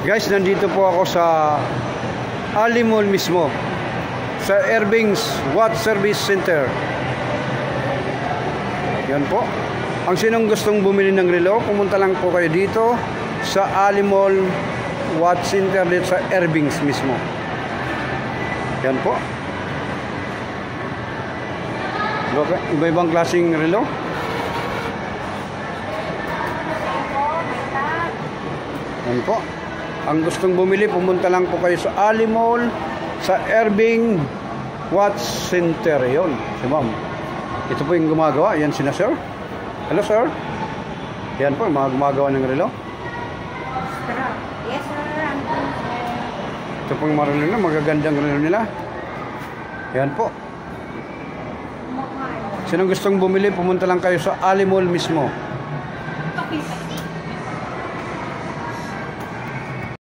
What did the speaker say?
Guys, nandito po ako sa Ali Mall mismo, sa Irving's Watch Service Center. Yan po. Ang sinong gustong bumili ng relo, pumunta lang po kayo dito sa Ali Mall Watch Center dito sa Irving's mismo. Yan po. Iba-ibang klaseng relo. Yan po. Ang gustong bumili, pumunta lang po kayo sa Ali Mall, sa Irving Watch Center. Yun, si ma'am. Ito po yung gumagawa. Yan sina sir. Hello sir. Yan po, yung mga gumagawa ng relo. Yes sir. Ito po yung mga relo nila, magagandang relo nila. Yan po. Sinong gustong bumili, pumunta lang kayo sa Ali Mall mismo.